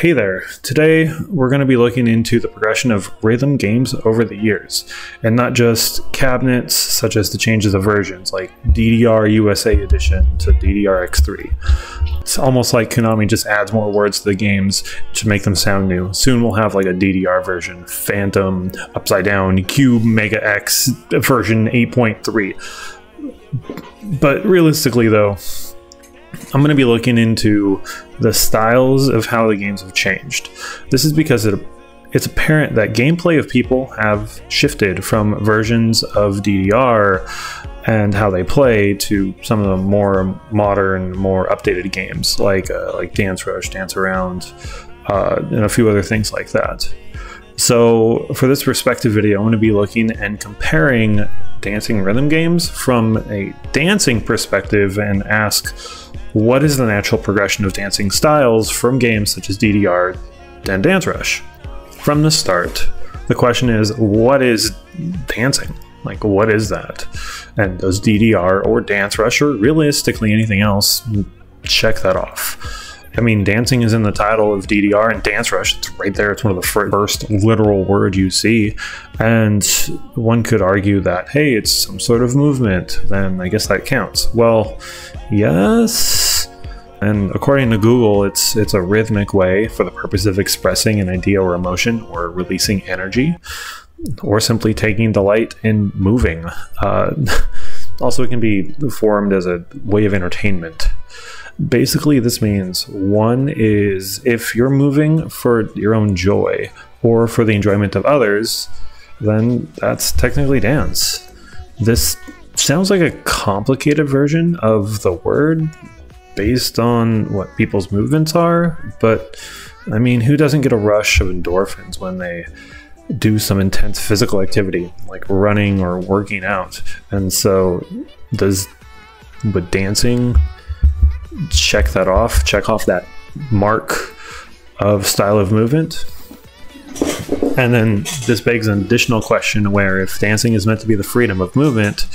Hey there. Today we're going to be looking into the progression of rhythm games over the years, and not just cabinets such as the changes of versions like DDR USA Edition to DDR X3. It's almost like Konami just adds more words to the games to make them sound new. Soon we'll have like a DDR version, Phantom, Upside Down, Cube, Mega X version 8.3. But realistically though, I'm going to be looking into the styles of how the games have changed. This is because it's apparent that gameplay of people have shifted from versions of DDR and how they play to some of the more modern, more updated games like Dancerush, Dance Around, and a few other things like that. So for this perspective video, I'm going to be looking and comparing dancing rhythm games from a dancing perspective and ask, what is the natural progression of dancing styles from games such as DDR and Dancerush? From the start, the question is, what is dancing? Like, what is that? And does DDR or Dancerush, or realistically anything else, check that off? I mean, dancing is in the title of DDR, and Dancerush, it's right there. It's one of the first literal words you see. And one could argue that, hey, it's some sort of movement, then I guess that counts. Well, yes. And according to Google, it's a rhythmic way for the purpose of expressing an idea or emotion, or releasing energy, or simply taking delight in moving. Also, it can be formed as a way of entertainment. Basically, this means one is if you're moving for your own joy or for the enjoyment of others, then that's technically dance. This sounds like a complicated version of the word based on what people's movements are, but I mean, who doesn't get a rush of endorphins when they do some intense physical activity like running or working out? And so would dancing check off that mark of style of movement? And then this begs an additional question, where if dancing is meant to be the freedom of movement,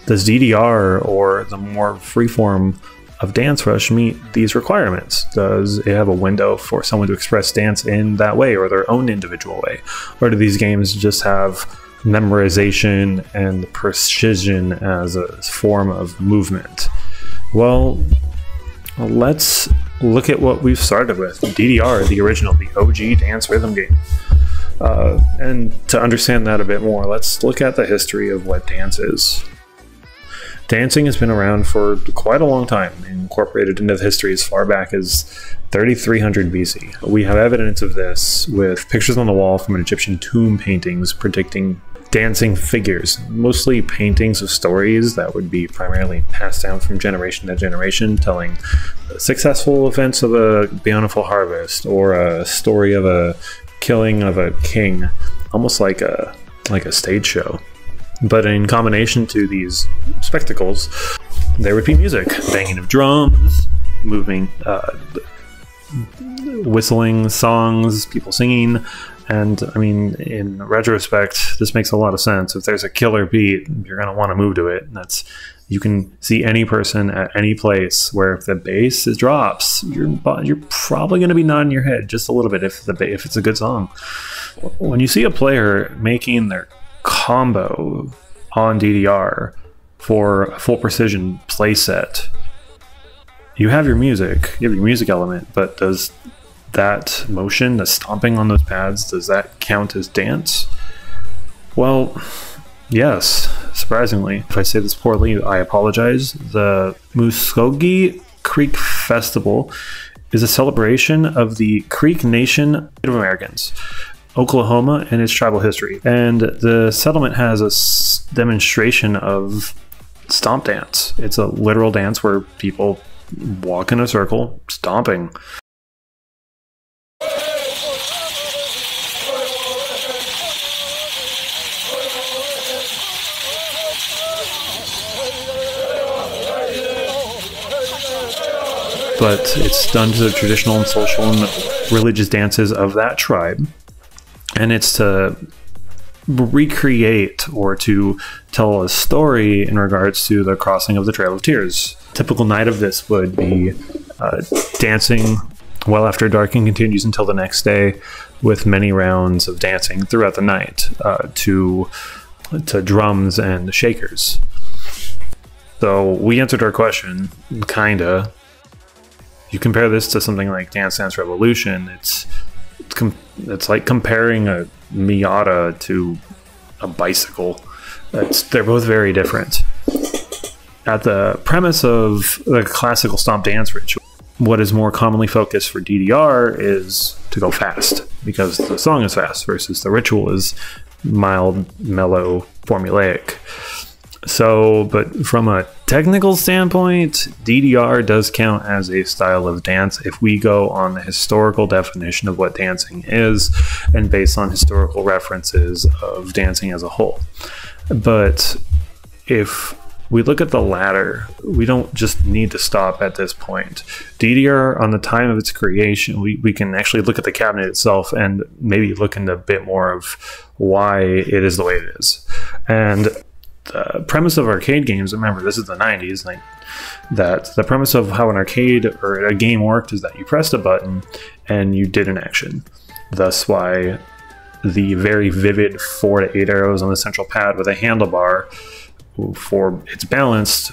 does DDR or the more freeform of Dancerush meet these requirements? Does it have a window for someone to express dance in that way, or their own individual way? Or do these games just have memorization and precision as a form of movement? Well, let's look at what we've started with. DDR, the original, the OG dance rhythm game. And to understand that a bit more, let's look at the history of what dance is. Dancing has been around for quite a long time, incorporated into the history as far back as 3300 BC. We have evidence of this with pictures on the wall from Egyptian tomb paintings predicting dancing figures, mostly paintings of stories that would be primarily passed down from generation to generation, telling successful events of a bountiful harvest, or a story of a killing of a king, almost like a stage show. But in combination to these spectacles, there would be music, banging of drums, moving, whistling songs, people singing. And I mean, in retrospect, this makes a lot of sense. If there's a killer beat, you're going to want to move to it. And you can see any person at any place where if the bass drops, you're probably going to be nodding your head just a little bit if it's a good song. When you see a player making their combo on DDR for a full precision playset, you have your music element, but does that motion, the stomping on those pads, does that count as dance? Well, yes, surprisingly. If I say this poorly, I apologize. The Muskogee Creek Festival is a celebration of the Creek Nation Native Americans, Oklahoma, and its tribal history. And the settlement has a demonstration of stomp dance. It's a literal dance where people walk in a circle, stomping. But it's done to the traditional and social and religious dances of that tribe. And it's to recreate or to tell a story in regards to the crossing of the Trail of Tears. Typical night of this would be dancing well after dark and continues until the next day, with many rounds of dancing throughout the night to drums and shakers. So we answered our question, kinda. You compare this to something like Dance Dance Revolution, it's like comparing a Miata to a bicycle. They're both very different. At the premise of the classical stomp dance ritual, what is more commonly focused for DDR is to go fast, because the song is fast versus the ritual is mild, mellow, formulaic. So, but from a technical standpoint, DDR does count as a style of dance if we go on the historical definition of what dancing is and based on historical references of dancing as a whole. But if we look at the latter, we don't just need to stop at this point. DDR, on the time of its creation, we can actually look at the cabinet itself and maybe look into a bit more of why it is the way it is. And the premise of arcade games, remember this is the 90s, like that the premise of how an arcade or a game worked is that you pressed a button and you did an action. Thus why the very vivid 4 to 8 arrows on the central pad with a handlebar for it's balanced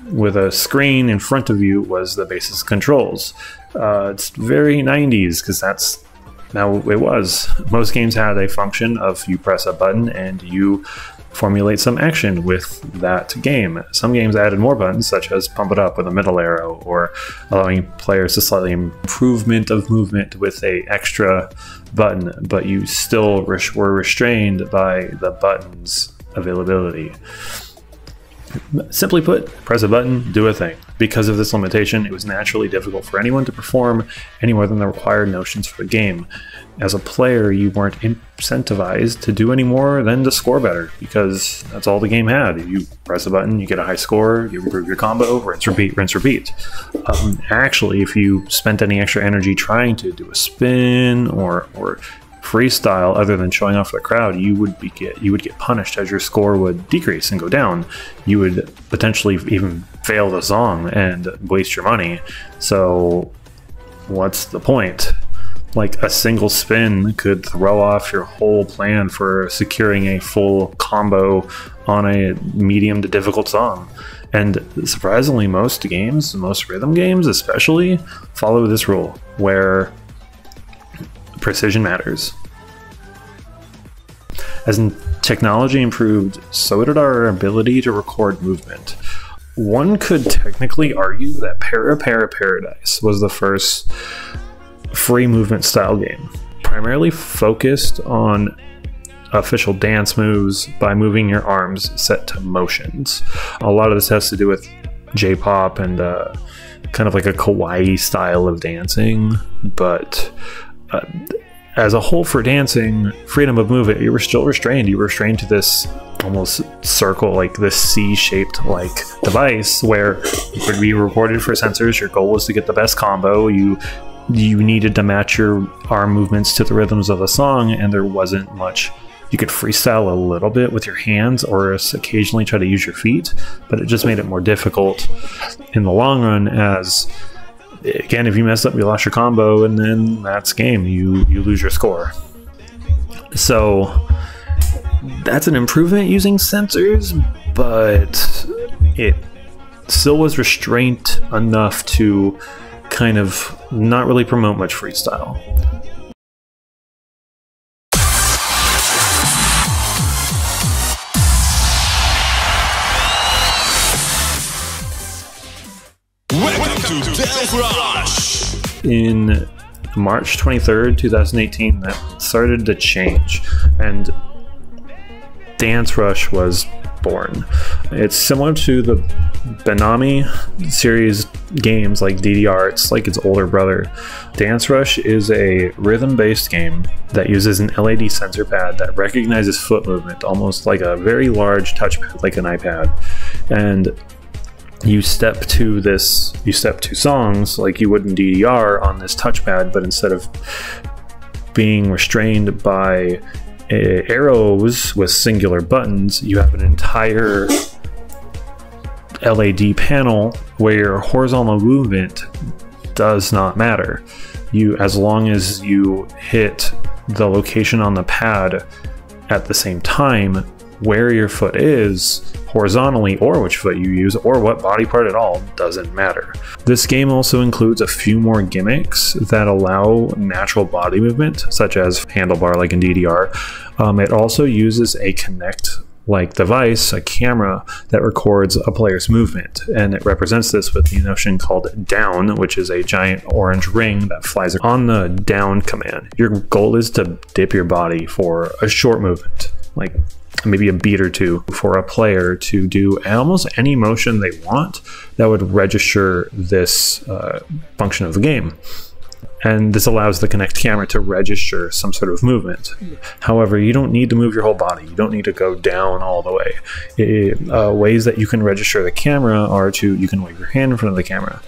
with a screen in front of you was the basis controls. It's very 90s because that's how it was. Most games had a function of you press a button and you formulate some action with that game. Some games added more buttons, such as pump it up with a middle arrow, or allowing players to slightly improvement of movement with a extra button, but you still were restrained by the button's availability. Simply put, press a button, do a thing. Because of this limitation, it was naturally difficult for anyone to perform any more than the required notions for the game. As a player, you weren't incentivized to do any more than to score better, because that's all the game had. You press a button, you get a high score, you improve your combo, rinse, repeat, rinse, repeat. Actually, if you spent any extra energy trying to do a spin or freestyle other than showing off for the crowd, you would get punished, as your score would decrease and go down. You would potentially even fail the song and waste your money. So what's the point? Like, a single spin could throw off your whole plan for securing a full combo on a medium to difficult song. And surprisingly, most rhythm games especially, follow this rule, where precision matters. As technology improved, so did our ability to record movement. One could technically argue that Para Para Paradise was the first free movement style game, primarily focused on official dance moves by moving your arms set to motions. A lot of this has to do with J-pop and kind of like a kawaii style of dancing, but as a whole for dancing, freedom of movement, you were still restrained. You were restrained to this almost circle, like this C-shaped like device where it would be recorded for sensors. Your goal was to get the best combo. You needed to match your arm movements to the rhythms of a song, and there wasn't much. You could freestyle a little bit with your hands or occasionally try to use your feet, but it just made it more difficult in the long run, as again, if you messed up, you lost your combo, and then that's game. You lose your score. So that's an improvement using sensors, but it still was restrained enough to kind of not really promote much freestyle. Welcome to Dancerush! In March 23rd, 2018, that started to change, and Dancerush was born. It's similar to the Benami series games like DDR. It's like its older brother. Dancerush is a rhythm-based game that uses an LED sensor pad that recognizes foot movement, almost like a very large touchpad, like an iPad. And you step to songs like you would in DDR on this touchpad, but instead of being restrained by arrows with singular buttons, you have an entire LED panel where your horizontal movement does not matter. As long as you hit the location on the pad at the same time, where your foot is horizontally, or which foot you use, or what body part at all, doesn't matter. This game also includes a few more gimmicks that allow natural body movement, such as handlebar like in DDR. It also uses a Kinect-like device, a camera, that records a player's movement, and it represents this with the notion called down, which is a giant orange ring that flies on the down command. Your goal is to dip your body for a short movement, like maybe a beat or two, for a player to do almost any motion they want that would register this function of the game. And this allows the Kinect camera to register some sort of movement. However, you don't need to move your whole body. You don't need to go down all the way. Ways that you can register the camera are you can wave your hand in front of the camera.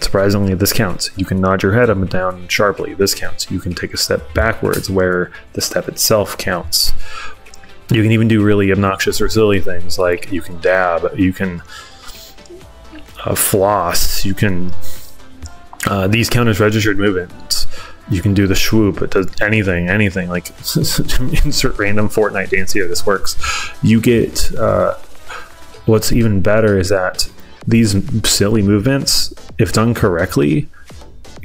Surprisingly, this counts. You can nod your head up and down sharply. This counts. You can take a step backwards, where the step itself counts. You can even do really obnoxious or silly things, like you can dab, you can floss, you can... these count as registered movements. You can do the swoop. It does anything, like insert random Fortnite dance here. This works. You get... what's even better is that these silly movements, if done correctly,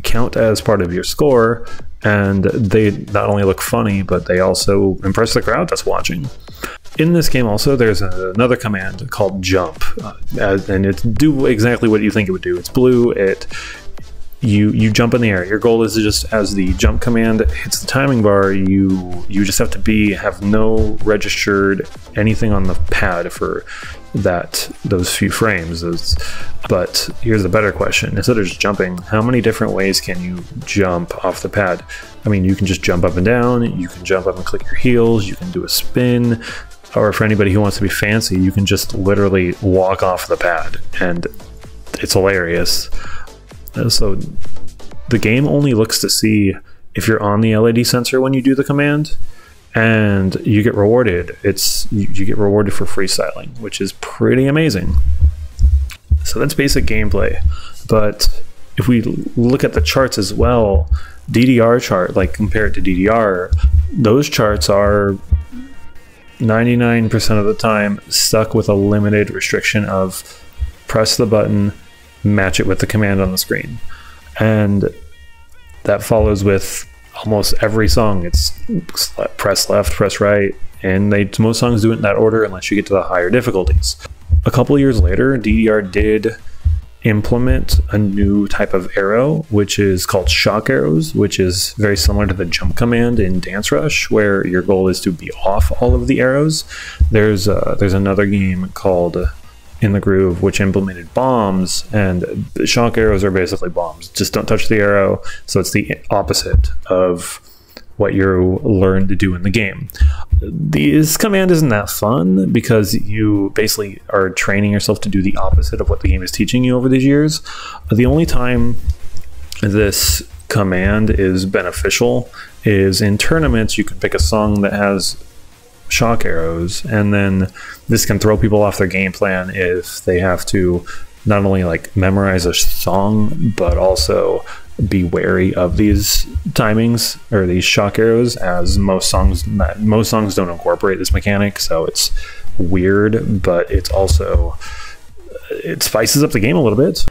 count as part of your score, and they not only look funny, but they also impress the crowd that's watching. In this game also, there's another command called jump, and it's do exactly what you think it would do. It's blue. You jump in the air. Your goal is to just, as the jump command hits the timing bar, you just have to have no registered anything on the pad for those few frames. But here's the better question. Instead of just jumping, how many different ways can you jump off the pad? I mean, you can just jump up and down, you can jump up and click your heels, you can do a spin, or for anybody who wants to be fancy, you can just literally walk off the pad, and it's hilarious. So the game only looks to see if you're on the LED sensor when you do the command, and you get rewarded. You get rewarded for freestyling, which is pretty amazing. So that's basic gameplay. But if we look at the charts as well, DDR chart, like compared to DDR, those charts are 99% of the time stuck with a limited restriction of press the button, match it with the command on the screen. And that follows with almost every song. It's press left, press right, and most songs do it in that order unless you get to the higher difficulties. A couple years later, DDR did implement a new type of arrow, which is called shock arrows, which is very similar to the jump command in Dancerush, where your goal is to be off all of the arrows. There's another game called In the Groove, which implemented bombs, and the shock arrows are basically bombs. Just don't touch the arrow, so it's the opposite of what you learn to do in the game. This command isn't that fun because you basically are training yourself to do the opposite of what the game is teaching you over these years. The only time this command is beneficial is in tournaments. You can pick a song that has shock arrows, and then this can throw people off their game plan if they have to not only like memorize a song but also be wary of these timings or these shock arrows, as most songs don't incorporate this mechanic. So it's weird, but it spices up the game a little bit,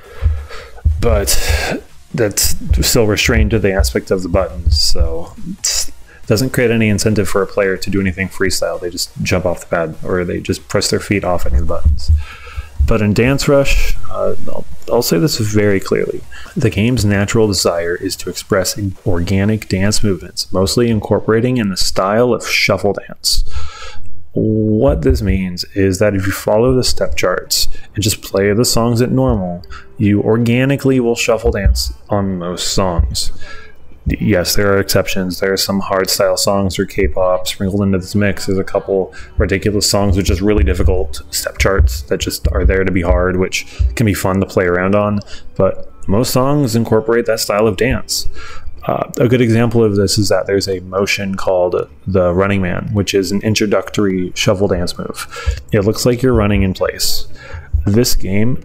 but that's still restrained to the aspect of the buttons, so it doesn't create any incentive for a player to do anything freestyle. They just jump off the pad, or they just press their feet off any of the buttons. But in Dancerush, I'll say this very clearly. The game's natural desire is to express organic dance movements, mostly incorporating in the style of shuffle dance. What this means is that if you follow the step charts and just play the songs at normal, you organically will shuffle dance on most songs. Yes, there are exceptions. There are some hardstyle songs or K-pop sprinkled into this mix. There's a couple ridiculous songs with just really difficult step charts that just are there to be hard, which can be fun to play around on. But most songs incorporate that style of dance. A good example of this is that there's a motion called the Running Man, which is an introductory shuffle dance move. It looks like you're running in place. This game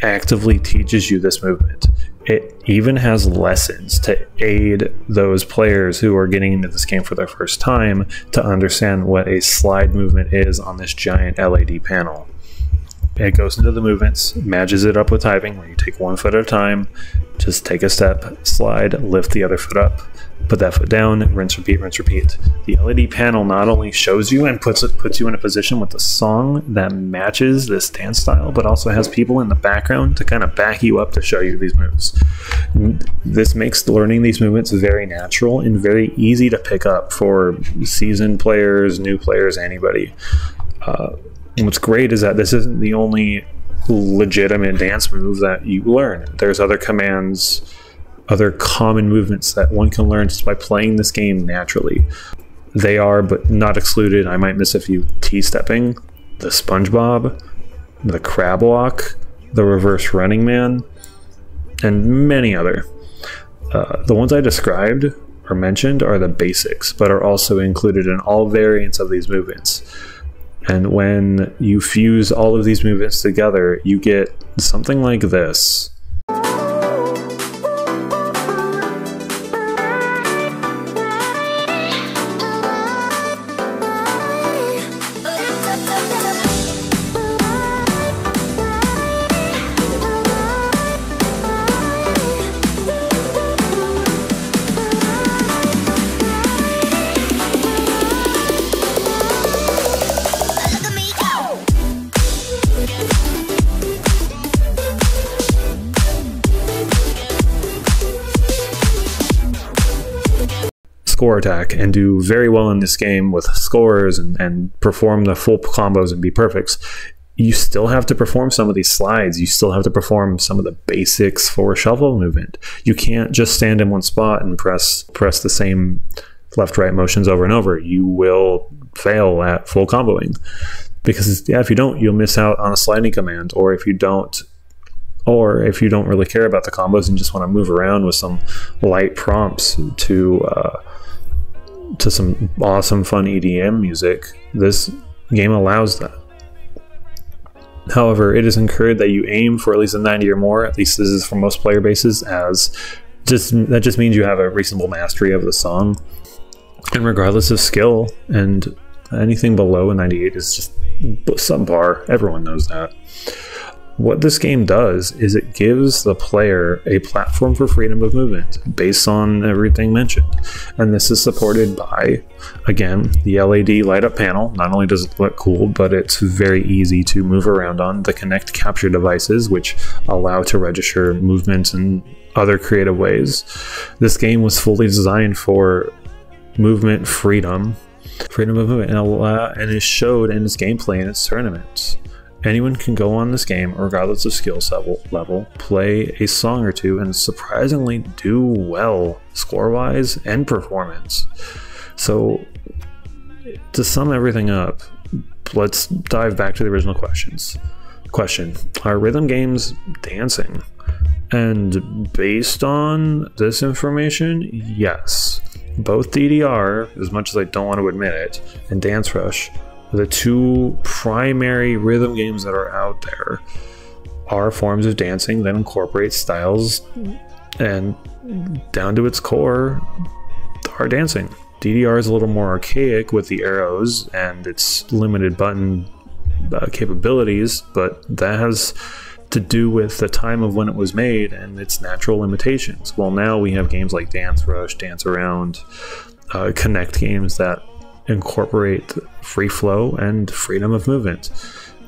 actively teaches you this movement. It even has lessons to aid those players who are getting into this game for their first time to understand what a slide movement is on this giant LED panel. It goes into the movements, matches it up with typing, where you take one foot at a time, just take a step, slide, lift the other foot up, put that foot down, rinse, repeat, rinse, repeat. The LED panel not only shows you and puts you in a position with a song that matches this dance style, but also has people in the background to kind of back you up to show you these moves. This makes learning these movements very natural and very easy to pick up for seasoned players, new players, anybody. What's great is that this isn't the only legitimate dance move that you learn. There's other commands, other common movements that one can learn just by playing this game naturally. They are, but not excluded, I might miss a few, T-stepping, the SpongeBob, the crab walk, the reverse running man, and many other. The ones I described or mentioned are the basics, but are also included in all variants of these movements. And when you fuse all of these movements together, you get something like this. Score attack and do very well in this game with scores and perform the full combos and be perfects, you still have to perform some of these slides. You still have to perform some of the basics for shuffle movement. You can't just stand in one spot and press the same left-right motions over and over. You will fail at full comboing because if you don't, you'll miss out on a sliding command, or if you don't really care about the combos and just want to move around with some light prompts to some awesome fun EDM music, this game allows that. However, it is encouraged that you aim for at least a 90 or more. At least this is for most player bases, that just means you have a reasonable mastery of the song. And regardless of skill, and anything below a 98 is just subpar. Everyone knows that. What this game does is it gives the player a platform for freedom of movement based on everything mentioned. And this is supported by, again, the LED light up panel. Not only does it look cool, but it's very easy to move around on. The Connect capture devices, which allow to register movements in other creative ways. This game was fully designed for movement freedom of movement, and is showed in its gameplay in its tournaments. Anyone can go on this game, regardless of skill level, play a song or two, and surprisingly do well score-wise and performance. So, to sum everything up, let's dive back to the original question. Are rhythm games dancing? And based on this information, yes. Both DDR, as much as I don't want to admit it, and Dancerush, the two primary rhythm games that are out there, are forms of dancing that incorporate styles and, down to its core, are dancing. DDR is a little more archaic with the arrows and its limited button capabilities, but that has to do with the time of when it was made and its natural limitations. Well, now we have games like Dancerush, Dance Around, Connect games that incorporate free flow and freedom of movement.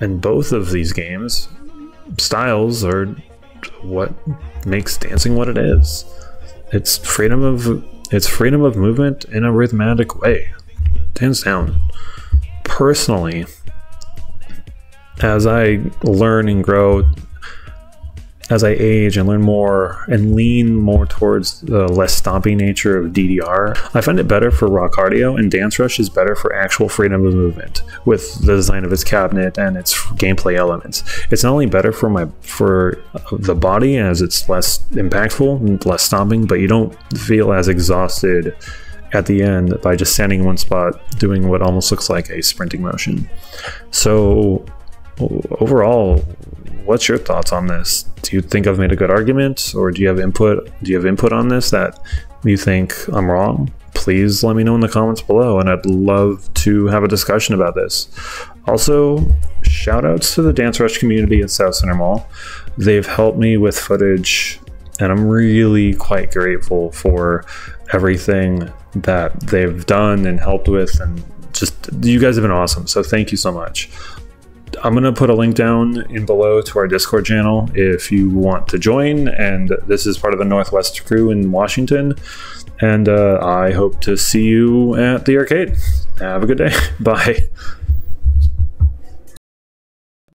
And both of these games styles are what makes dancing what it is. It's freedom of movement in a rhythmic way, hands down. Personally, as I learn and grow, as I age and learn more and lean more towards the less stomping nature of DDR, I find it better for raw cardio, and Dancerush is better for actual freedom of movement with the design of its cabinet and its gameplay elements. It's not only better for the body as it's less impactful and less stomping, but you don't feel as exhausted at the end by just standing in one spot doing what almost looks like a sprinting motion. So overall, what's your thoughts on this? Do you think I've made a good argument, or do you have input? Do you have input on this that you think I'm wrong? Please let me know in the comments below, and I'd love to have a discussion about this. Also, shout outs to the Dancerush community at South Center Mall. They've helped me with footage, and I'm really quite grateful for everything that they've done and helped with, and just, you guys have been awesome, so thank you so much. I'm going to put a link down in below to our Discord channel if you want to join, and this is part of the Northwest crew in Washington, and I hope to see you at the arcade. Have a good day. Bye.